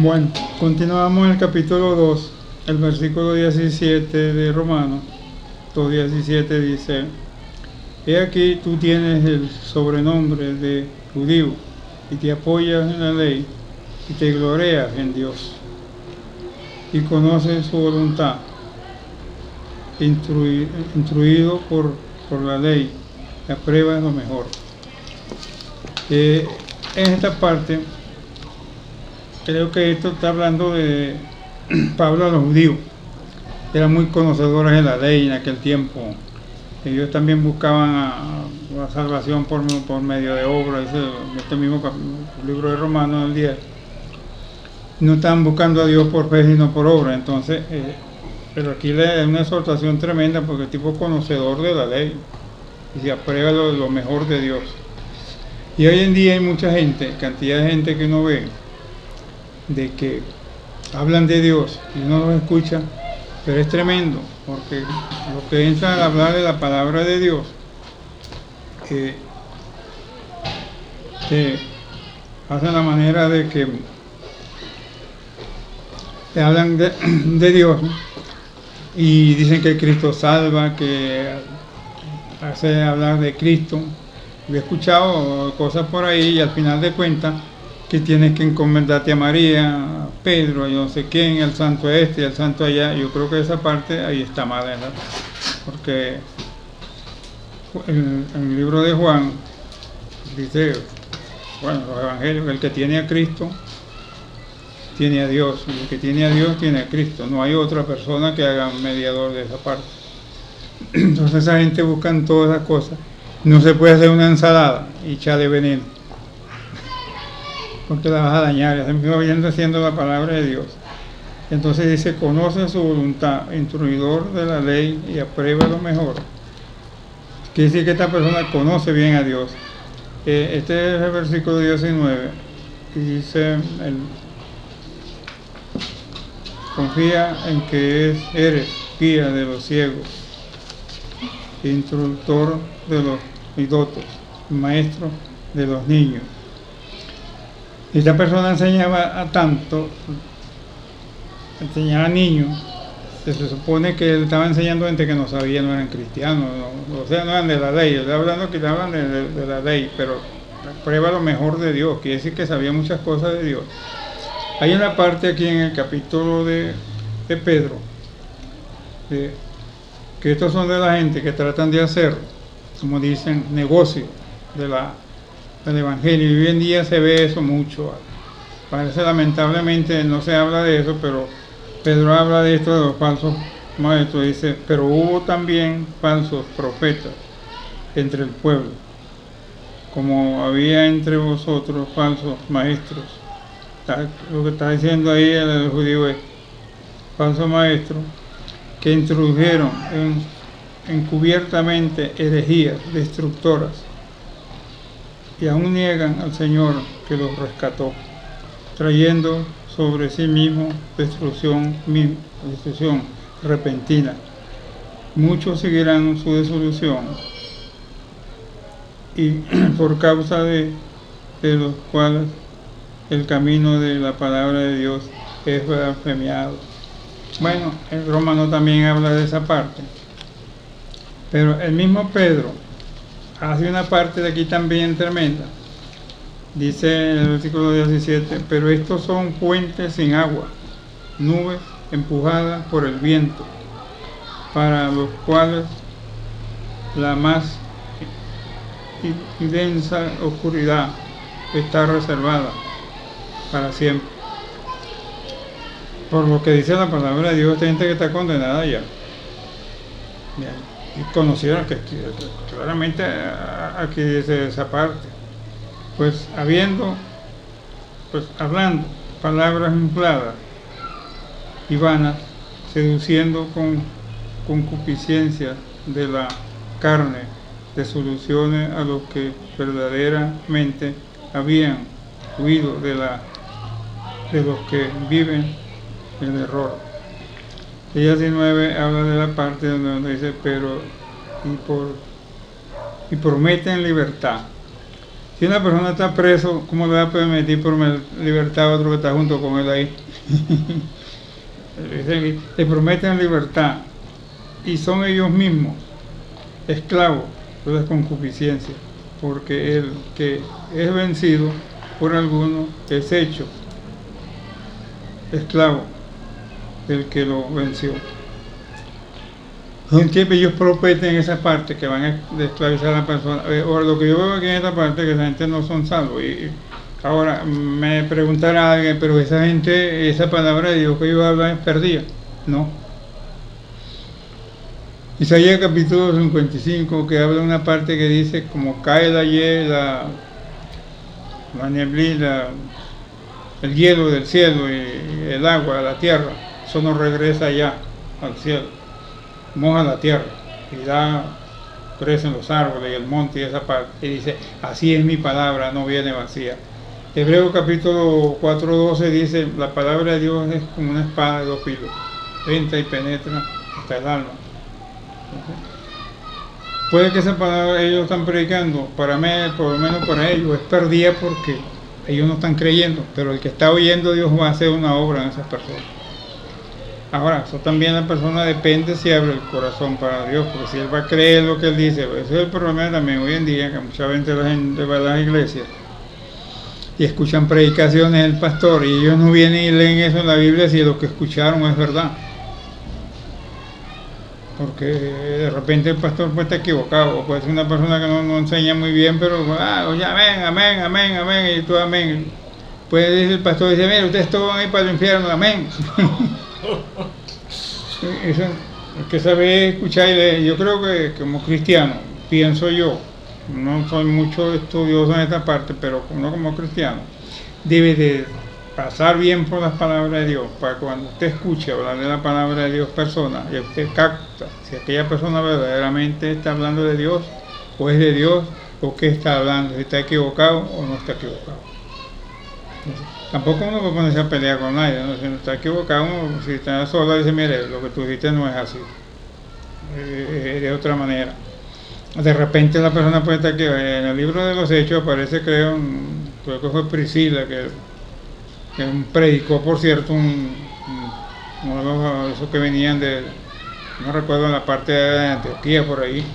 Bueno, continuamos en el capítulo 2, el versículo 17 de Romanos 2:17 dice: He aquí tú tienes el sobrenombre de judío y te apoyas en la ley y te glorias en Dios y conoces su voluntad, instruido por la ley, y apruebas lo mejor. En esta parte creo que esto está hablando de Pablo a los judíos. Eran muy conocedores de la ley en aquel tiempo. Ellos también buscaban la salvación por medio de obras. Este mismo libro de Romanos, el 10. No estaban buscando a Dios por fe, sino por obra. Entonces, pero aquí es una exhortación tremenda porque el tipo conocedor de la ley y se aprueba lo mejor de Dios. Y hoy en día hay mucha gente, cantidad de gente que uno ve, de que hablan de Dios y uno los escucha, pero es tremendo, porque lo que entra al hablar de la palabra de Dios, hacen la manera de que te hablan de Dios, ¿no? Y dicen que Cristo salva, que hace hablar de Cristo. Yo he escuchado cosas por ahí y al final de cuentas que tienes que encomendarte a María, a Pedro, yo no sé quién, el santo este y el santo allá. Yo creo que esa parte ahí está mal, ¿verdad? Porque en el libro de Juan dice, bueno, los evangelios, el que tiene a Cristo tiene a Dios, y el que tiene a Dios tiene a Cristo. No hay otra persona que haga mediador de esa parte. Entonces esa gente busca todas esas cosas. No se puede hacer una ensalada y echarle veneno, porque la vas a dañar. Se me viendo haciendo la palabra de Dios. Entonces dice, conoce su voluntad, instruidor de la ley y aprueba lo mejor. Quiere decir que esta persona conoce bien a Dios. Este es el versículo 19 y dice, confía en que eres guía de los ciegos, instructor de los idotos, maestro de los niños. Esta persona enseñaba a niños, que se supone que él estaba enseñando a gente que no sabía, no eran cristianos, o sea, no eran de la ley. Él estaba hablando que estaban de la ley, pero prueba lo mejor de Dios, quiere decir que sabía muchas cosas de Dios. Hay una parte aquí en el capítulo de Pedro, que estos son de la gente que tratan de hacer, como dicen, negocio del Evangelio. Y hoy en día se ve eso mucho. Parece, lamentablemente no se habla de eso, pero Pedro habla de esto de los falsos maestros. Dice, pero hubo también falsos profetas entre el pueblo, como había entre vosotros falsos maestros. Lo que está diciendo ahí el judío es falsos maestros que introdujeron encubiertamente herejías destructoras y aún niegan al Señor que los rescató, trayendo sobre sí mismo destrucción repentina. Muchos seguirán su desolución y por causa de los cuales el camino de la palabra de Dios es blasfemiado. Bueno, el Romano también habla de esa parte, pero el mismo Pedro hace una parte de aquí también tremenda. Dice en el versículo 17, pero estos son fuentes sin agua, nubes empujadas por el viento, para los cuales la más densa oscuridad está reservada para siempre. Por lo que dice la palabra de Dios, esta gente que está condenada ya. Y conocieron que claramente aquí dice esa parte. Pues hablando palabras infladas y vanas, seduciendo con concupiscencia de la carne, de soluciones a los que verdaderamente habían huido de los que viven el error. Y 19 habla de la parte donde dice, pero y prometen libertad. Si una persona está preso, ¿cómo le va a permitir por libertad a otro que está junto con él ahí? Le prometen libertad y son ellos mismos esclavos de la concupiscencia, porque el que es vencido por alguno es hecho esclavo del que lo venció. Siempre ellos prometen esa parte que van a esclavizar a la persona. Ahora, lo que yo veo aquí en esta parte es que esa gente no son salvos. Y ahora me preguntará alguien, pero esa gente, esa palabra de Dios que ellos hablan es perdida. No. Isaías capítulo 55, que habla una parte que dice, como cae la neblina, el hielo del cielo y el agua a la tierra, eso no regresa allá al cielo. Moja la tierra y crecen los árboles y el monte y esa parte. Y dice, así es mi palabra, no viene vacía. Hebreos capítulo 4:12 dice, la palabra de Dios es como una espada de dos filos, entra y penetra hasta el alma. Puede que esa palabra ellos están predicando, para mí, por lo menos para ellos, es perdida porque ellos no están creyendo, pero el que está oyendo Dios va a hacer una obra en esas personas. Ahora, eso también la persona depende si abre el corazón para Dios, porque si él va a creer lo que él dice, ese es el problema también hoy en día, que mucha gente la gente va a las iglesias y escuchan predicaciones del pastor y ellos no vienen y leen eso en la Biblia si lo que escucharon es verdad. Porque de repente el pastor puede estar equivocado, o puede ser una persona que no enseña muy bien, pero oye, amén, amén, amén, amén, y tú amén. Puede decir el pastor, dice, mire, ustedes todos van a ir para el infierno, amén. Eso, hay que saber escuchar y leer. Yo creo que como cristiano, pienso yo, no soy mucho estudioso en esta parte, pero uno como cristiano debe de pasar bien por las palabras de Dios, para cuando usted escuche hablar de la palabra de Dios persona, y usted capta si aquella persona verdaderamente está hablando de Dios, o es de Dios, o qué está hablando, si está equivocado o no está equivocado. Entonces, tampoco uno puede ponerse a pelear con nadie, ¿no? Si no está equivocado, uno, si está solo, dice, mire, lo que tú dijiste no es así, de otra manera. De repente la persona puede estar aquí, en el libro de los Hechos aparece, creo que fue Priscila, que predicó, por cierto, uno de esos que venían no recuerdo, en la parte de Antioquía, por ahí,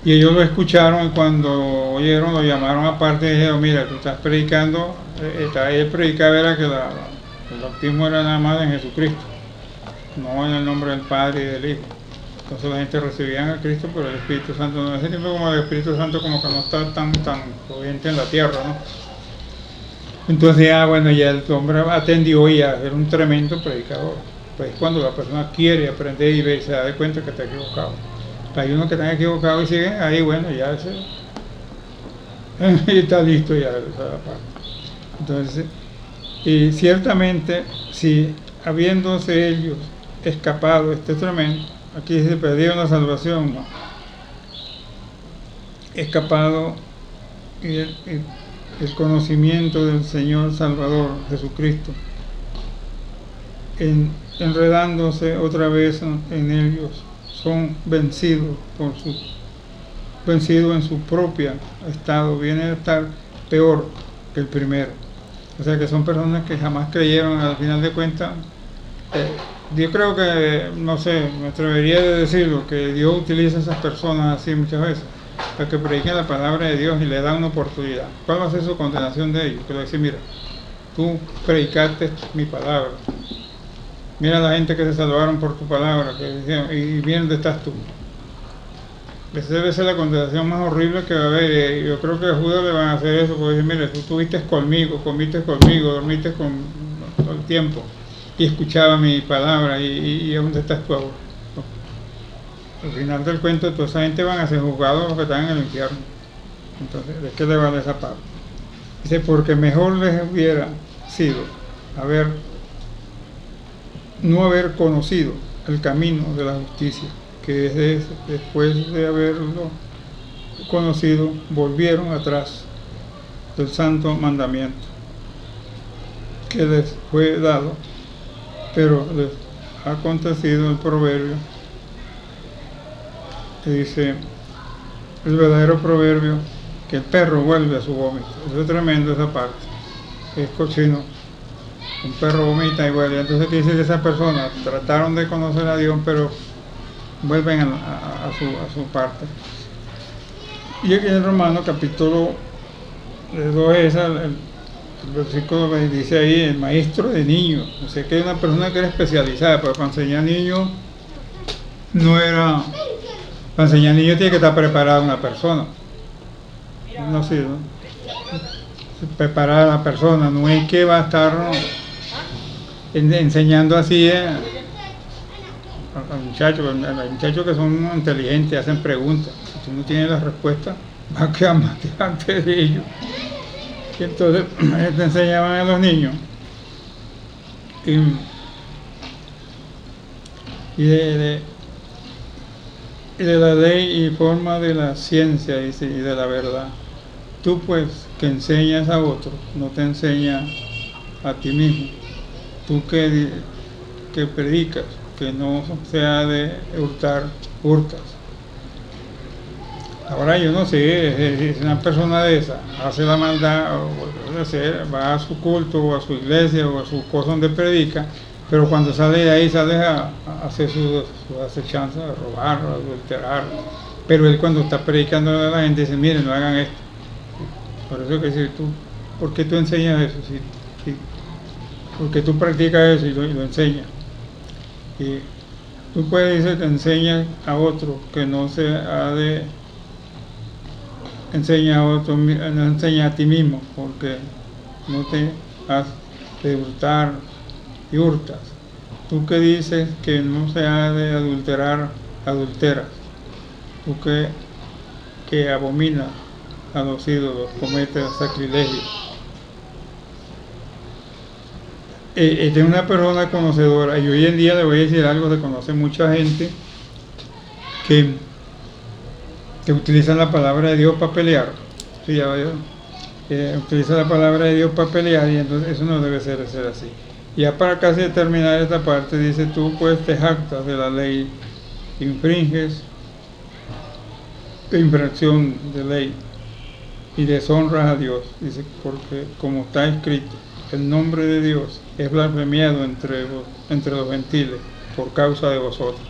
y ellos lo escucharon y cuando oyeron lo llamaron aparte y dijeron, mira, tú estás predicando, él predicaba era que el bautismo era nada más en Jesucristo, no en el nombre del Padre y del Hijo. Entonces la gente recibía a Cristo, pero el Espíritu Santo no. Ese tiempo como el Espíritu Santo como que no está tan corriente en la tierra, ¿no? Entonces bueno, ya el hombre atendió y a ser un tremendo predicador. Pues cuando la persona quiere aprender y ve, se da cuenta que está equivocado. Hay unos que están equivocados y siguen ahí, bueno, ya está listo ya esa parte. Entonces, y ciertamente, si habiéndose ellos escapado este tremendo, aquí se perdieron la salvación, ¿no? Escapado y el conocimiento del Señor Salvador Jesucristo, enredándose otra vez en ellos, son vencidos en su propio estado, vienen a estar peor que el primero. O sea que son personas que jamás creyeron, al final de cuentas. Yo creo que, no sé, me atrevería a decirlo, que Dios utiliza a esas personas así muchas veces, para que prediquen la palabra de Dios y le dan una oportunidad. ¿Cuál va a ser su condenación de ellos? Que le dice, mira, tú predicaste mi palabra. Mira la gente que se salvaron por tu palabra, que dijeron, y bien, ¿dónde estás tú? Esa debe ser la condenación más horrible que va a haber. Yo creo que a Judas le van a hacer eso, porque dicen, mira, tú estuviste conmigo, comiste conmigo, dormiste todo el tiempo, y escuchaba mi palabra, y ¿dónde estás tú ahora? Al final del cuento, toda esa gente van a ser juzgados los que están en el infierno. Entonces, ¿de qué le vale esa parte? Dice, porque mejor les hubiera sido no haber conocido el camino de la justicia, que después de haberlo conocido, volvieron atrás del santo mandamiento que les fue dado, pero les ha acontecido el proverbio que dice, el verdadero proverbio que el perro vuelve a su vómito. Eso es tremendo, esa parte. Es cochino. Un perro vomita y vuelve. Entonces, ¿qué dice de esa persona? Trataron de conocer a Dios, pero vuelven a su parte. Y aquí en Romanos capítulo 2 el versículo que dice ahí, el maestro de niños. O sea que es una persona que era especializada, pero para enseñar niños no era... Para enseñar niños tiene que estar preparada una persona. No sé, ¿no? Preparada la persona, no es que va a estar enseñando así a muchachos que son inteligentes, hacen preguntas. Si tú no tienes la respuesta, va a quedar más delante de ellos. Y entonces te enseñaban a los niños. Y de la ley y forma de la ciencia, dice, y de la verdad. Tú pues que enseñas a otros, no te enseñas a ti mismo. Tú que predicas, que no sea de hurtas. Ahora yo no sé, si una persona de esa hace la maldad, va a su culto o a su iglesia o a su cosa donde predica, pero cuando sale de ahí sale a hacer sus acechanzas, a robar, a adulterar. Pero él cuando está predicando a la gente dice, miren, no hagan esto. Por eso que dice tú, ¿por qué tú enseñas eso? Porque tú practicas eso y lo enseñas. Y tú puedes decir que enseñas a otro que no se ha de enseñar a otro, no enseña a ti mismo, porque no te has de hurtar y hurtas. Tú que dices que no se ha de adulterar, adulteras. Tú que abominas a los ídolos, cometes sacrilegio. Es una persona conocedora, y hoy en día le voy a decir algo, se conoce mucha gente que utilizan la palabra de Dios para pelear. Sí, ya veo. Utiliza la palabra de Dios para pelear, y entonces eso no debe ser así. Ya para casi terminar esta parte, dice, tú pues te jactas de la ley, infringes infracción de ley y deshonras a Dios. Dice, porque como está escrito, el nombre de Dios es blasfemiado entre los gentiles por causa de vosotros.